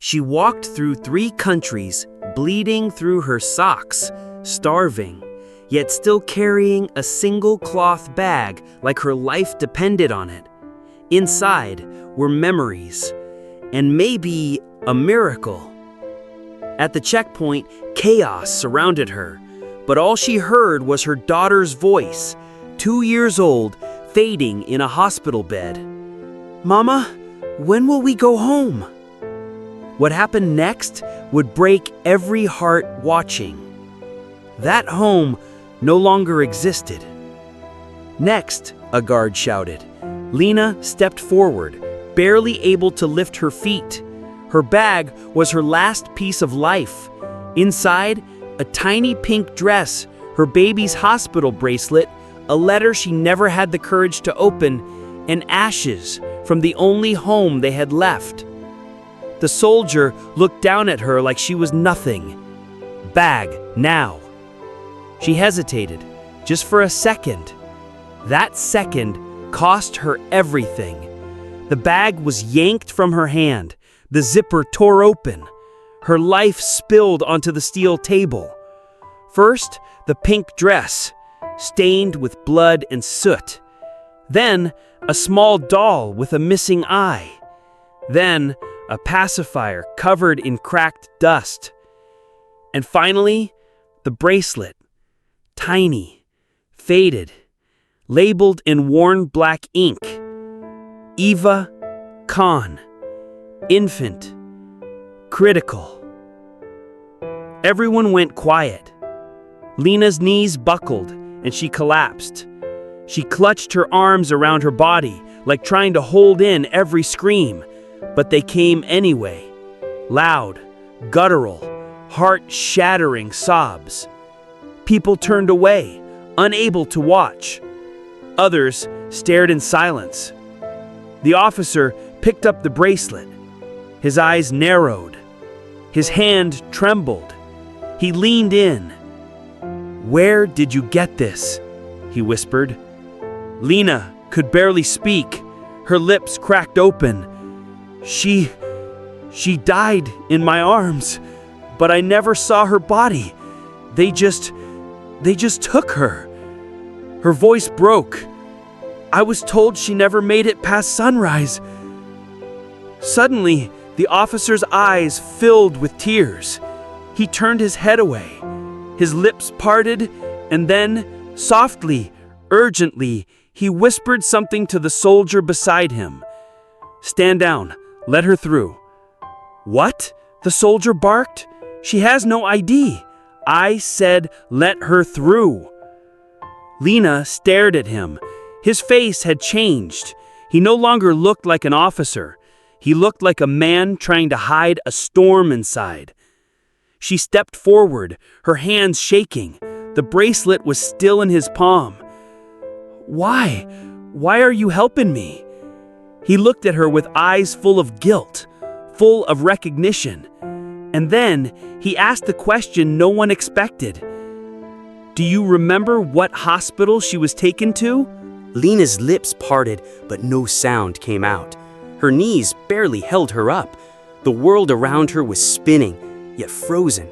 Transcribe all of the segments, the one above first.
She walked through 3 countries, bleeding through her socks, starving, yet still carrying a single cloth bag like her life depended on it. Inside were memories, and maybe a miracle. At the checkpoint, chaos surrounded her, but all she heard was her daughter's voice, 2 years old, fading in a hospital bed. "Mama, when will we go home?" What happened next would break every heart watching. That home no longer existed. "Next," a guard shouted. Lena stepped forward, barely able to lift her feet. Her bag was her last piece of life. Inside, a tiny pink dress, her baby's hospital bracelet, a letter she never had the courage to open, and ashes from the only home they had left. The soldier looked down at her like she was nothing. "Bag, now." She hesitated, just for a second. That second cost her everything. The bag was yanked from her hand. The zipper tore open. Her life spilled onto the steel table. First, the pink dress, stained with blood and soot. Then, a small doll with a missing eye. Then, a pacifier covered in cracked dust. And finally, the bracelet, tiny, faded, labeled in worn black ink. Eva Khan, infant, critical. Everyone went quiet. Lena's knees buckled and she collapsed. She clutched her arms around her body, like trying to hold in every scream, but they came anyway. Loud, guttural, heart-shattering sobs. People turned away, unable to watch. Others stared in silence. The officer picked up the bracelet. His eyes narrowed. His hand trembled. He leaned in. "Where did you get this?" he whispered. Lena could barely speak. Her lips cracked open. She died in my arms, but I never saw her body. They just took her." Her voice broke. "I was told she never made it past sunrise." Suddenly, the officer's eyes filled with tears. He turned his head away. His lips parted, and then, softly, urgently, he whispered something to the soldier beside him. "Stand down. Let her through." "What?" the soldier barked. "She has no ID." "I said let her through." Lena stared at him. His face had changed. He no longer looked like an officer. He looked like a man trying to hide a storm inside. She stepped forward, her hands shaking. The bracelet was still in his palm. "Why? Why are you helping me?" He looked at her with eyes full of guilt, full of recognition. And then he asked the question no one expected. "Do you remember what hospital she was taken to?" Lena's lips parted, but no sound came out. Her knees barely held her up. The world around her was spinning, yet frozen.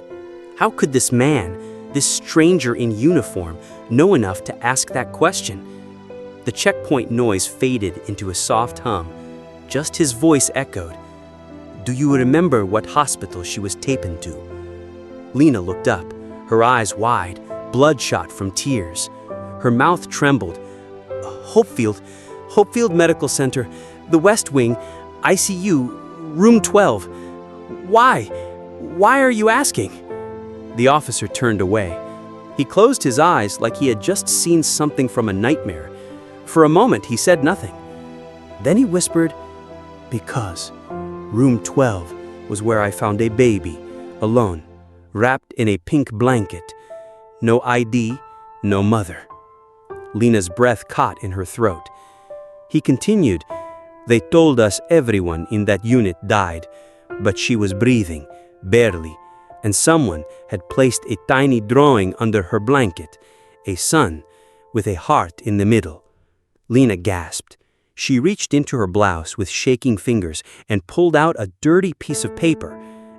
How could this man, this stranger in uniform, know enough to ask that question? The checkpoint noise faded into a soft hum. Just his voice echoed. "Do you remember what hospital she was taken to?" Lena looked up, her eyes wide, bloodshot from tears. Her mouth trembled. Hopefield Medical Center, the West Wing, ICU, room 12. Why? Why are you asking?" The officer turned away. He closed his eyes like he had just seen something from a nightmare. For a moment, he said nothing. Then he whispered, "Because room 12 was where I found a baby, alone, wrapped in a pink blanket. No ID, no mother." Lena's breath caught in her throat. He continued, "They told us everyone in that unit died, but she was breathing, barely, and someone had placed a tiny drawing under her blanket, a sun with a heart in the middle." Lena gasped. She reached into her blouse with shaking fingers and pulled out a dirty piece of paper.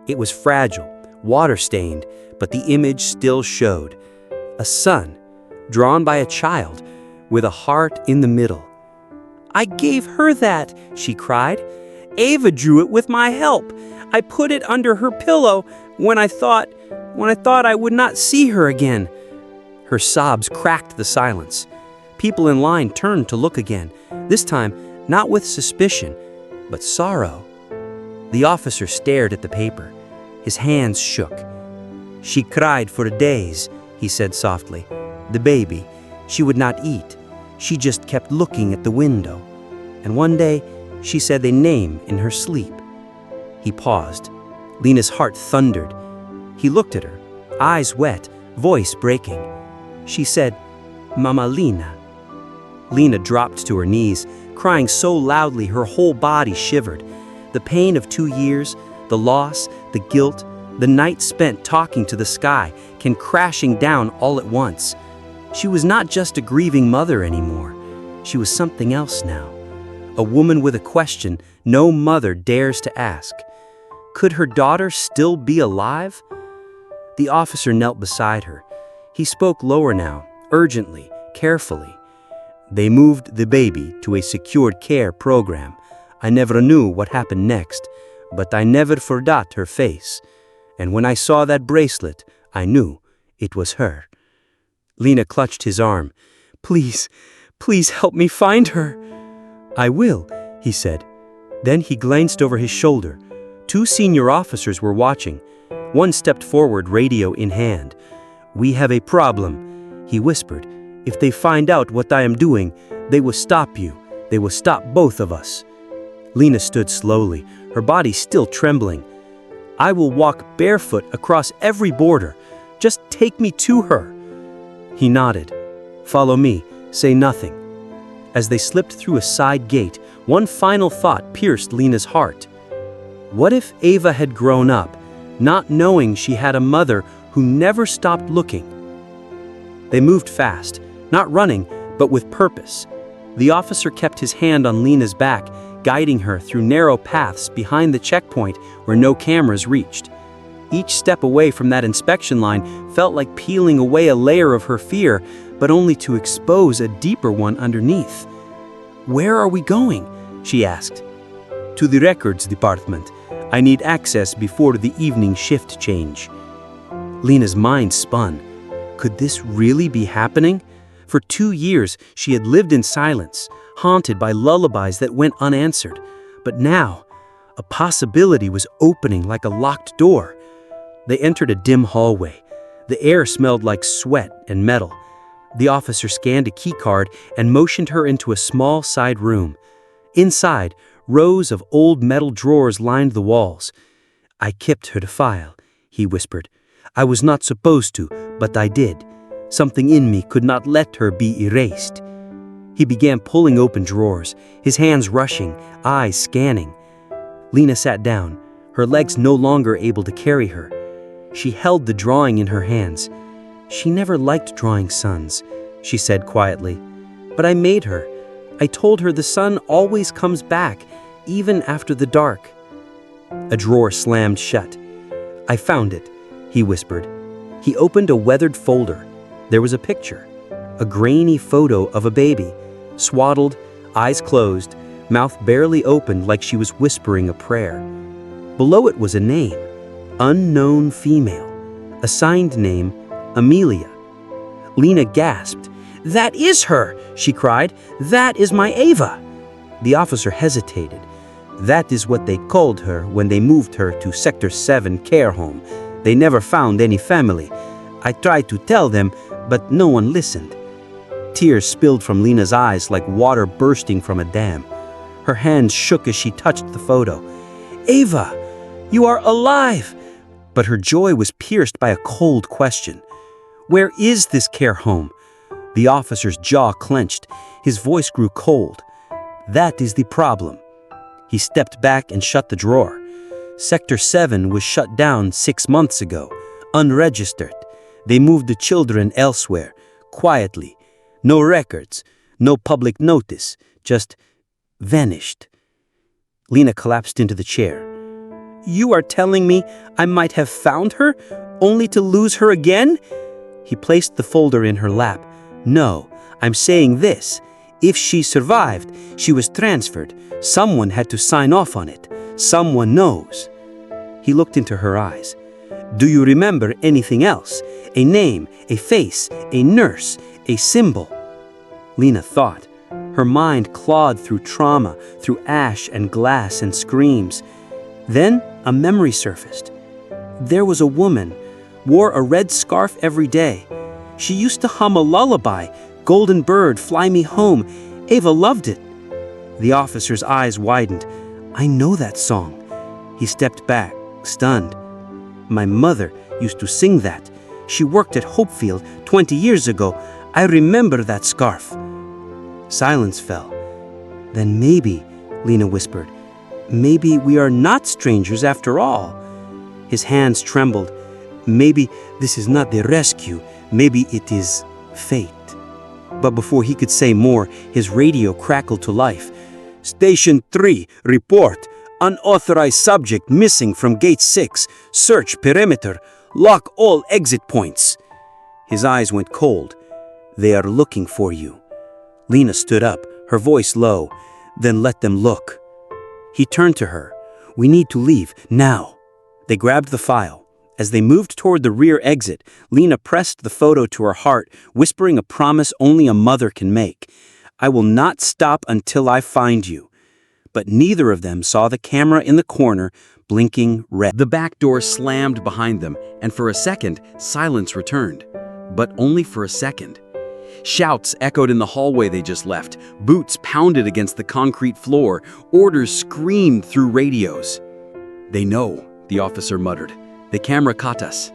It was fragile, water-stained, but the image still showed. A sun, drawn by a child, with a heart in the middle. "I gave her that," she cried. "Ava drew it with my help. I put it under her pillow when I thought I would not see her again." Her sobs cracked the silence. People in line turned to look again, this time not with suspicion, but sorrow. The officer stared at the paper. His hands shook. "She cried for days," he said softly. "The baby, she would not eat. She just kept looking at the window. And one day, she said a name in her sleep." He paused. Lena's heart thundered. He looked at her, eyes wet, voice breaking. She said, "Mama Lena." Lena dropped to her knees, crying so loudly her whole body shivered. The pain of 2 years, the loss, the guilt, the night spent talking to the sky came crashing down all at once. She was not just a grieving mother anymore. She was something else now. A woman with a question no mother dares to ask. Could her daughter still be alive? The officer knelt beside her. He spoke lower now, urgently, carefully. "They moved the baby to a secured care program. I never knew what happened next, but I never forgot her face. And when I saw that bracelet, I knew it was her." Lena clutched his arm. "Please, please help me find her." "I will," he said. Then he glanced over his shoulder. 2 senior officers were watching. One stepped forward, radio in hand. "We have a problem," he whispered. "If they find out what I am doing, they will stop you. They will stop both of us." Lena stood slowly, her body still trembling. "I will walk barefoot across every border. Just take me to her." He nodded. "Follow me. Say nothing." As they slipped through a side gate, one final thought pierced Lena's heart. What if Ava had grown up, not knowing she had a mother who never stopped looking? They moved fast, not running, but with purpose. The officer kept his hand on Lena's back, guiding her through narrow paths behind the checkpoint where no cameras reached. Each step away from that inspection line felt like peeling away a layer of her fear, but only to expose a deeper one underneath. "Where are we going?" she asked. "To the records department. I need access before the evening shift change." Lena's mind spun. Could this really be happening? For 2 years, she had lived in silence, haunted by lullabies that went unanswered. But now, a possibility was opening like a locked door. They entered a dim hallway. The air smelled like sweat and metal. The officer scanned a keycard and motioned her into a small side room. Inside, rows of old metal drawers lined the walls. "I kept her file," he whispered. "I was not supposed to, but I did. Something in me could not let her be erased." He began pulling open drawers, his hands rushing, eyes scanning. Lena sat down, her legs no longer able to carry her. She held the drawing in her hands. "She never liked drawing suns," she said quietly. "But I made her. I told her the sun always comes back, even after the dark." A drawer slammed shut. "I found it," he whispered. He opened a weathered folder. There was a picture, a grainy photo of a baby, swaddled, eyes closed, mouth barely opened like she was whispering a prayer. Below it was a name, unknown female, assigned name, Amelia. Lena gasped. "That is her!" she cried. "That is my Ava!" The officer hesitated. "That is what they called her when they moved her to Sector 7 care home. They never found any family. I tried to tell them, but no one listened." Tears spilled from Lena's eyes like water bursting from a dam. Her hands shook as she touched the photo. "Ava, you are alive!" But her joy was pierced by a cold question. "Where is this care home?" The officer's jaw clenched. His voice grew cold. "That is the problem." He stepped back and shut the drawer. Sector 7 was shut down 6 months ago, unregistered. They moved the children elsewhere, quietly. No records, no public notice, just vanished. Lena collapsed into the chair. You are telling me I might have found her, only to lose her again? He placed the folder in her lap. No, I'm saying this. If she survived, she was transferred. Someone had to sign off on it. Someone knows. He looked into her eyes. Do you remember anything else? A name, a face, a nurse, a symbol? Lena thought. Her mind clawed through trauma, through ash and glass and screams. Then a memory surfaced. There was a woman, wore a red scarf every day. She used to hum a lullaby, Golden Bird, Fly Me Home. Ava loved it. The officer's eyes widened. I know that song. He stepped back, stunned. My mother used to sing that. She worked at Hopefield 20 years ago. I remember that scarf. Silence fell. Then maybe, Lena whispered, maybe we are not strangers after all. His hands trembled. Maybe this is not the rescue. Maybe it is fate. But before he could say more, his radio crackled to life. Station 3, report. Unauthorized subject missing from gate 6. Search perimeter. Lock all exit points. His eyes went cold. They are looking for you. Lena stood up, her voice low. Then let them look. He turned to her. We need to leave, now. They grabbed the file. As they moved toward the rear exit, Lena pressed the photo to her heart, whispering a promise only a mother can make. I will not stop until I find you. But neither of them saw the camera in the corner, blinking red. The back door slammed behind them, and for a second, silence returned. But only for a second. Shouts echoed in the hallway they just left. Boots pounded against the concrete floor. Orders screamed through radios. They know, the officer muttered. The camera caught us.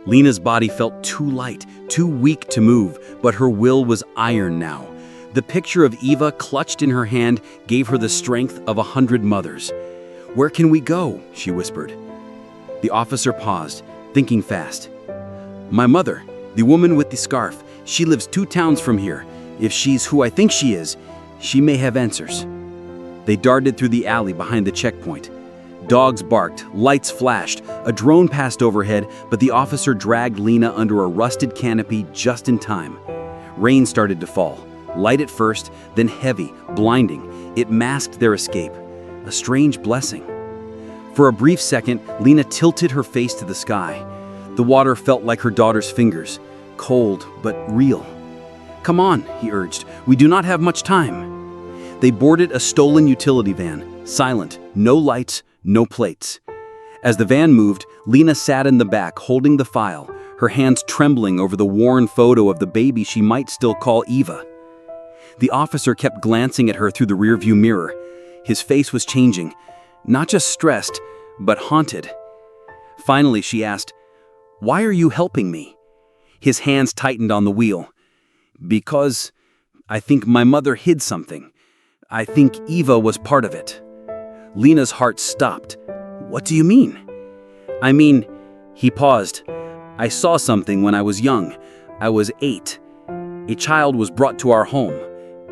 Lena's body felt too light, too weak to move, but her will was iron now. The picture of Eva clutched in her hand gave her the strength of 100 mothers. Where can we go? She whispered. The officer paused, thinking fast. My mother, the woman with the scarf, she lives 2 towns from here. If she's who I think she is, she may have answers. They darted through the alley behind the checkpoint. Dogs barked, lights flashed, a drone passed overhead, but the officer dragged Lena under a rusted canopy just in time. Rain started to fall, light at first, then heavy, blinding. It masked their escape, a strange blessing. For a brief second, Lena tilted her face to the sky. The water felt like her daughter's fingers, cold but real. Come on, he urged, we do not have much time. They boarded a stolen utility van, silent, no lights, no plates. As the van moved, Lena sat in the back holding the file, her hands trembling over the worn photo of the baby she might still call Eva. The officer kept glancing at her through the rearview mirror. His face was changing, not just stressed, but haunted. Finally, she asked, "Why are you helping me?" His hands tightened on the wheel. "Because I think my mother hid something. I think Eva was part of it." Lena's heart stopped. "What do you mean?" "I mean," he paused, "I saw something when I was young. I was 8. A child was brought to our home.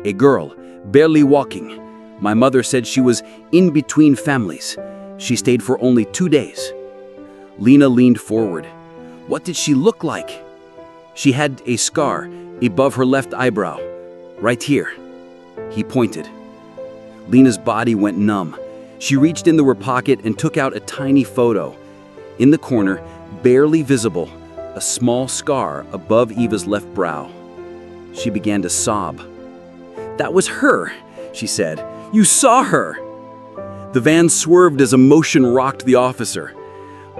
A girl, barely walking. My mother said she was in between families. She stayed for only 2 days." Lena leaned forward. "What did she look like?" "She had a scar above her left eyebrow. Right here." He pointed. Lena's body went numb. She reached into her pocket and took out a tiny photo. In the corner, barely visible, a small scar above Eva's left brow. She began to sob. "That was her," she said. "You saw her." The van swerved as emotion rocked the officer.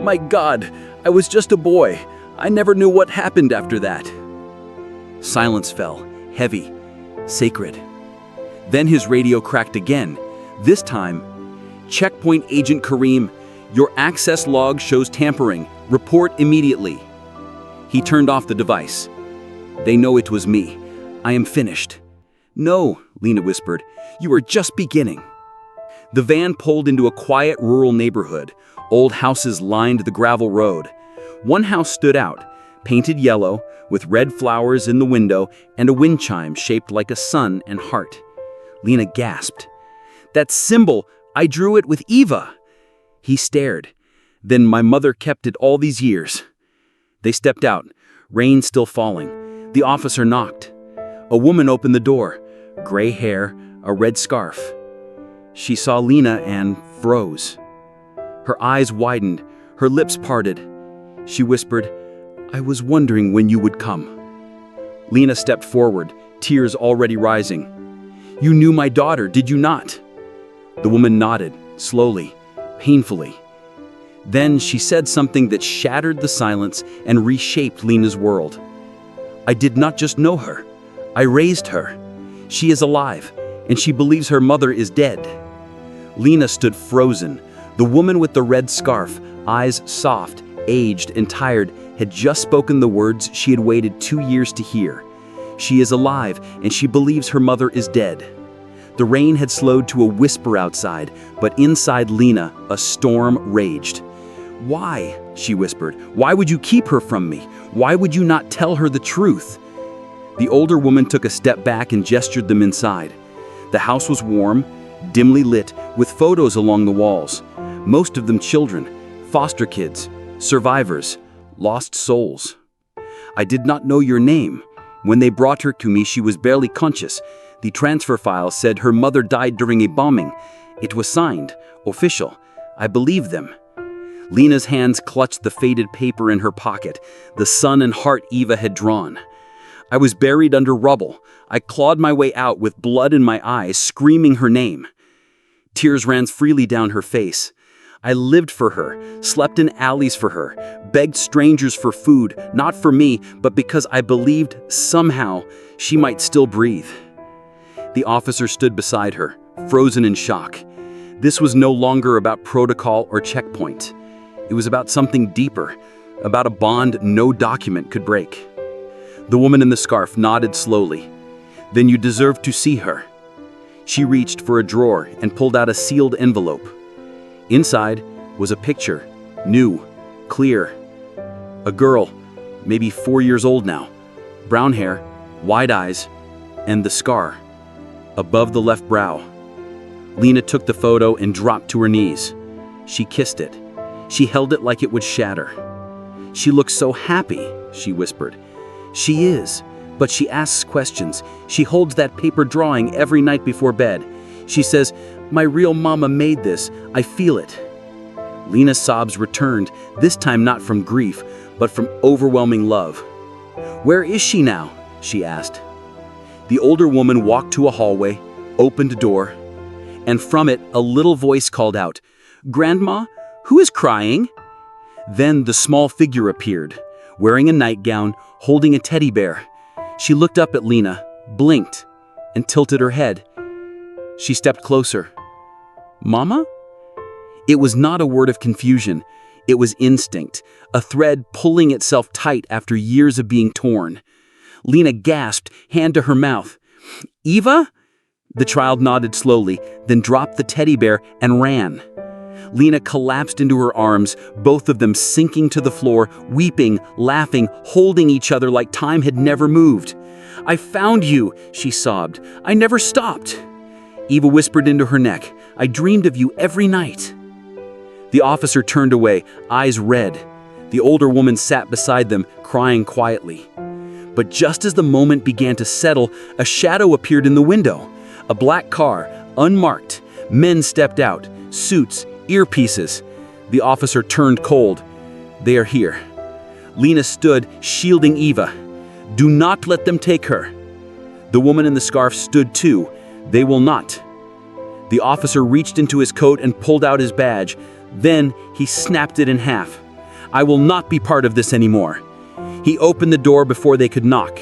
"My God, I was just a boy. I never knew what happened after that." Silence fell, heavy, sacred. Then his radio cracked again. This time, "Checkpoint Agent Kareem, your access log shows tampering. Report immediately." He turned off the device. "They know it was me. I am finished." "No," Lena whispered, "you are just beginning." The van pulled into a quiet rural neighborhood. Old houses lined the gravel road. One house stood out, painted yellow, with red flowers in the window and a wind chime shaped like a sun and heart. Lena gasped. "That symbol, I drew it with Eva." He stared. Then my mother kept it all these years. They stepped out, rain still falling. The officer knocked. A woman opened the door, gray hair, a red scarf. She saw Lena and froze. Her eyes widened, her lips parted. She whispered, "I was wondering when you would come." Lena stepped forward, tears already rising. "You knew my daughter, did you not?" The woman nodded, slowly, painfully. Then she said something that shattered the silence and reshaped Lena's world. "I did not just know her. I raised her. She is alive, and she believes her mother is dead." Lena stood frozen. The woman with the red scarf, eyes soft, aged and tired, had just spoken the words she had waited 2 years to hear. She is alive, and she believes her mother is dead. The rain had slowed to a whisper outside, but inside Lena, a storm raged. "Why?" she whispered. "Why would you keep her from me? Why would you not tell her the truth?" The older woman took a step back and gestured them inside. The house was warm, dimly lit, with photos along the walls. Most of them children, foster kids, survivors, lost souls. "I did not know your name. When they brought her to me, she was barely conscious. The transfer file said her mother died during a bombing. It was signed, official. I believed them." Lena's hands clutched the faded paper in her pocket, the sun and heart Eva had drawn. "I was buried under rubble. I clawed my way out with blood in my eyes, screaming her name." Tears ran freely down her face. "I lived for her, slept in alleys for her, begged strangers for food, not for me, but because I believed, somehow, she might still breathe." The officer stood beside her, frozen in shock. This was no longer about protocol or checkpoint. It was about something deeper, about a bond no document could break. The woman in the scarf nodded slowly. "Then you deserve to see her." She reached for a drawer and pulled out a sealed envelope. Inside was a picture, new, clear. A girl, maybe 4 years old now, brown hair, wide eyes, and the scar above the left brow. Lena took the photo and dropped to her knees. She kissed it. She held it like it would shatter. "She looks so happy," she whispered. "She is, but she asks questions. She holds that paper drawing every night before bed. She says, 'My real mama made this. I feel it.'" Lena's sobs returned, this time not from grief, but from overwhelming love. "Where is she now?" she asked. The older woman walked to a hallway, opened a door, and from it a little voice called out, "Grandma, who is crying?" Then the small figure appeared, wearing a nightgown, holding a teddy bear. She looked up at Lena, blinked, and tilted her head. She stepped closer. "Mama?" It was not a word of confusion. It was instinct, a thread pulling itself tight after years of being torn. Lena gasped, hand to her mouth. "Eva?" The child nodded slowly, then dropped the teddy bear and ran. Lena collapsed into her arms, both of them sinking to the floor, weeping, laughing, holding each other like time had never moved. "I found you," she sobbed. "I never stopped." Eva whispered into her neck, "I dreamed of you every night." The officer turned away, eyes red. The older woman sat beside them, crying quietly. But just as the moment began to settle, a shadow appeared in the window. A black car, unmarked. Men stepped out, suits, earpieces. The officer turned cold. "They are here." Lena stood, shielding Eva. "Do not let them take her." The woman in the scarf stood too. "They will not." The officer reached into his coat and pulled out his badge. Then he snapped it in half. "I will not be part of this anymore." He opened the door before they could knock.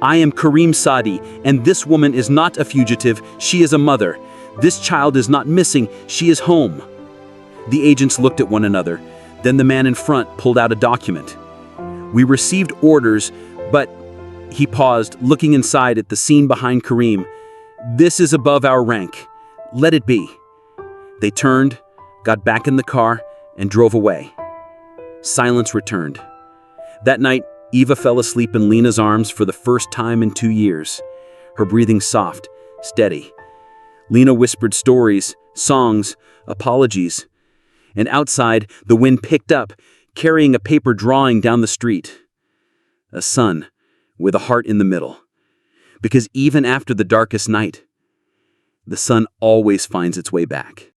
"I am Kareem Sadi, and this woman is not a fugitive. She is a mother. This child is not missing. She is home." The agents looked at one another. Then the man in front pulled out a document. "We received orders, but..." He paused, looking inside at the scene behind Kareem. "This is above our rank. Let it be." They turned, got back in the car, and drove away. Silence returned. That night, Eva fell asleep in Lena's arms for the first time in 2 years. Her breathing soft, steady. Lena whispered stories, songs, apologies. and outside, the wind picked up, carrying a paper drawing down the street. A sun with a heart in the middle. Because even after the darkest night, the sun always finds its way back.